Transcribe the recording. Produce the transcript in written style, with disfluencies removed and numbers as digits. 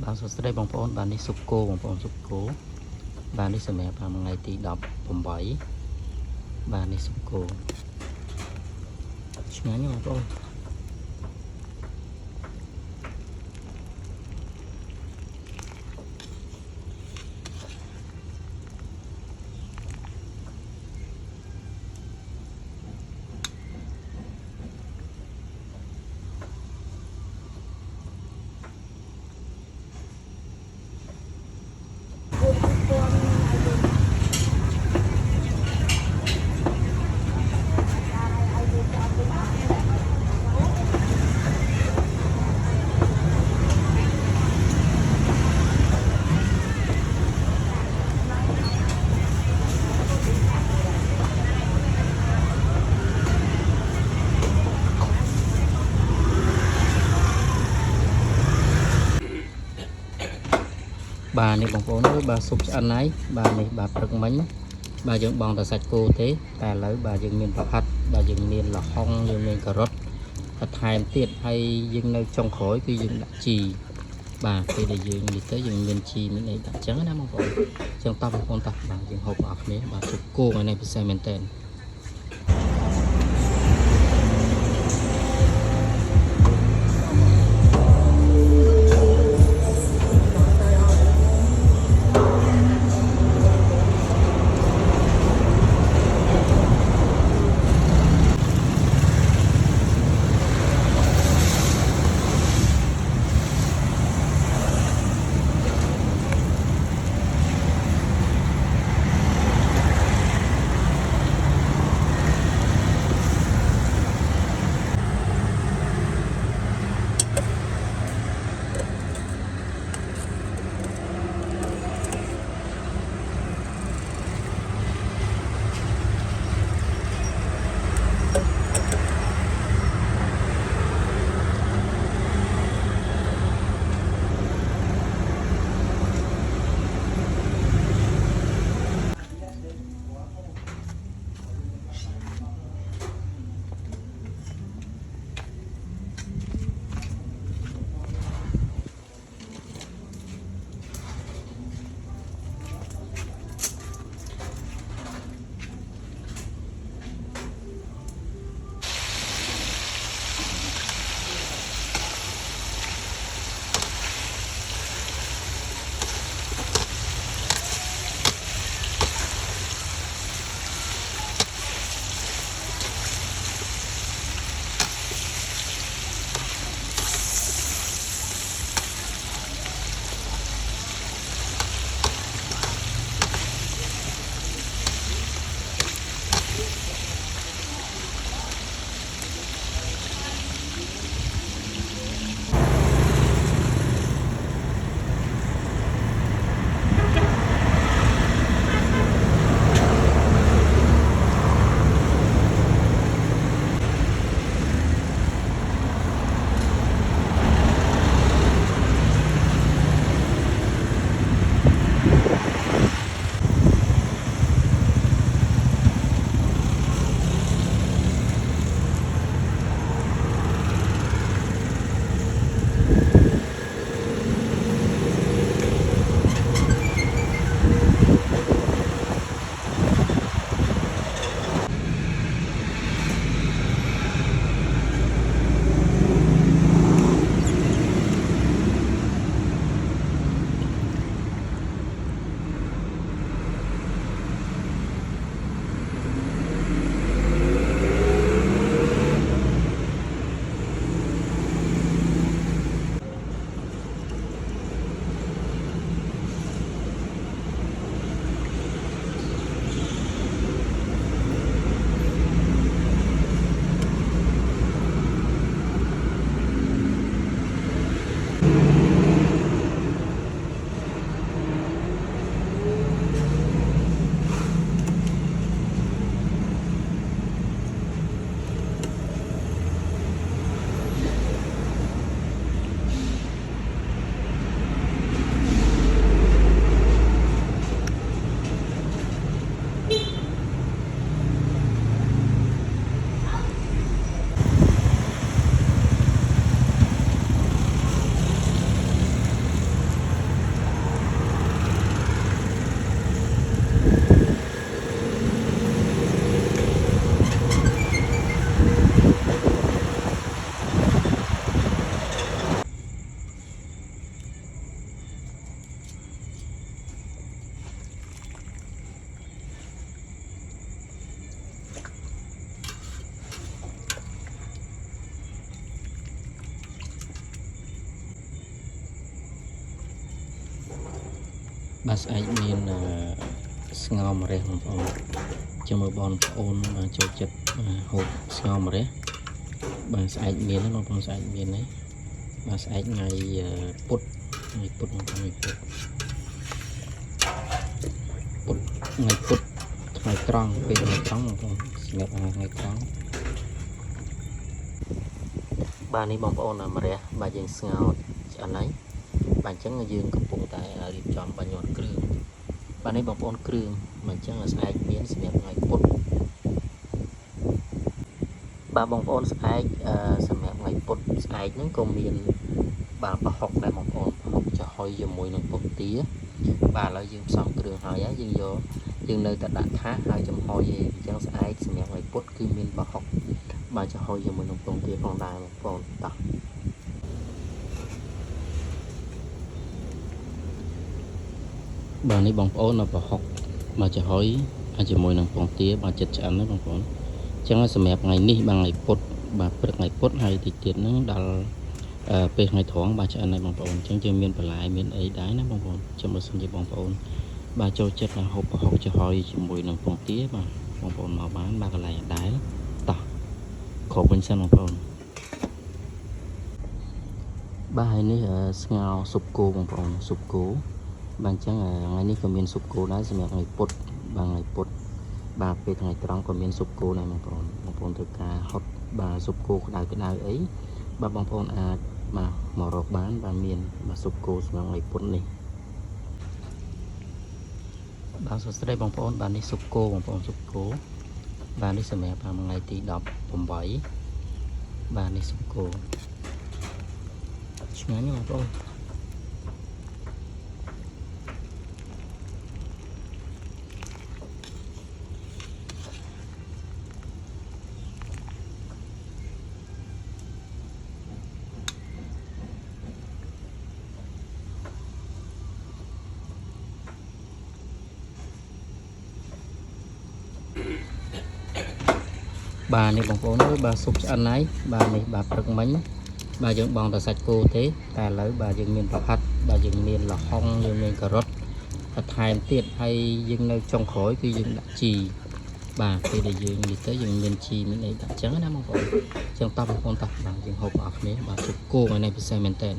Bạn số đây bằng phone bạn đi sụp cô bằng phone sụp cố bạn đi xem mẹ bằng ngày tí đọc bằng 7 bạn đi sụp cô ngắn như bằng phone bà này bằng phone với bà sụp ăn ấy bà này bà trực bánh bà dựng bằng là sạch cô thế ta lấy bà dựng miền bạc hạt bà dựng miền là hong dựng miền cà rốt thật hài tiệt hay dựng nơi trong khói khi dựng đã trì bà thì để dựng thì tới dựng miền trì miền này đã trắng lắm bằng phone trong tâm con ta bà dựng hộp ở này bà sụp cô ngày này phải xem miền tên បាទស្អែកមានស្ងោរម្រះបងប្អូនចាំមើលបងប្អូនចូលចិត្តហូបស្ងោរម្រះបាទស្អែកមានបងប្អូនស្អែកមានហ្នឹងបាទស្អែកថ្ងៃពុធថ្ងៃពុធបងប្អូនពុធថ្ងៃពុធថ្ងៃត្រង់ពេលថ្ងៃត្រង់បងប្អូនសម្រាប់ថ្ងៃត្រង់បាទនេះបងប្អូនម្រះបាទយើងស្ងោរឆ្អិនហើយបាទអញ្ចឹងយើងកំពុងតែរៀបចំបញ្ញត្តិគ្រឿងបាទនេះបងប្អូនគ្រឿងបាទអញ្ចឹងស្អែកមានសម្រាប់ថ្ងៃពុធបាទបងប្អូនស្អែកសម្រាប់ថ្ងៃពុធស្អែកហ្នឹងក៏មានបាទប្រហុកដែរបងប្អូនប្រហុកចំហុយជាមួយនឹងពុកទាបាទឥឡូវយើងផ្សំគ្រឿងហើយយើងយកយើងនៅតែដាក់ថាសហើយចំហុយឯងអញ្ចឹងស្អែកសម្រាប់ថ្ងៃពុធគឺមានប្រហុកបាទចំហុយជាមួយនឹងពុកទាផងដែរបងប្អូនតោះបាទនេះបងប្អូននៅប្រហុកបាទចំហុយជាមួយនឹងពងទាបាទចិត្តឆ្អិនណាបងប្អូនអញ្ចឹងសម្រាប់ថ្ងៃនេះបាទថ្ងៃពុធបាទព្រឹកថ្ងៃពុធហើយតិចទៀតហ្នឹងដល់ពេលថ្ងៃត្រង់បាទឆ្អិនហើយបងប្អូនអញ្ចឹងយើងមានបន្លែមានអីដែរណាបងប្អូនចាំបើសិនជាបងប្អូនបាទចូលចិត្តហូបប្រហុកចំហុយជាមួយនឹងពងទាបាទបងប្អូនមកបានបាទកន្លែងដែរតោះគ្រប់វិញសិនបងប្អូនបាទហើយនេះស្ងោរស៊ុបគោបងប្អូនស៊ុបគោបាទអញ្ចឹងថ្ងៃនេះក៏មានស៊ុបគោដែរសម្រាប់ថ្ងៃពុធបាទថ្ងៃពុធបាទពេលថ្ងៃត្រង់ក៏មានស៊ុបគោដែរបងប្អូនត្រូវការហុតបាទស៊ុបគោក្តៅអីបាទបងប្អូនអាចបាទមករកបានបាទមានបាទស៊ុបគោសម្រាប់ថ្ងៃពុធនេះបាទសួស្តីបងប្អូនបាទនេះស៊ុបគោបងប្អូនស៊ុបគោបាទនេះសម្រាប់ថ្ងៃទី18បាទនេះស៊ុបគោឆ្ងាញ់បងប្អូនបាទនេះបងប្អូនអើយបាទស៊ុបឆ្អិនហើយបាទនេះបាទព្រឹកមិញបាទយើងបងតែសាច់គោទេតែឥឡូវបាទយើងមានប្រហិតបាទយើងមានល្ហុងយើងមានការ៉ុតបន្ថែមទៀតហើយយើងនៅចុងក្រោយគឺយើងដាក់ជីបាទពេលដែលយើងនេះទៅយើងមានជីមានអីដាក់ចឹងណាបងប្អូនចឹងតោះបងប្អូនតោះបាទយើងហូបបងប្អូនគ្នាបាទស៊ុបគោថ្ងៃនេះពិសេសមែនតើ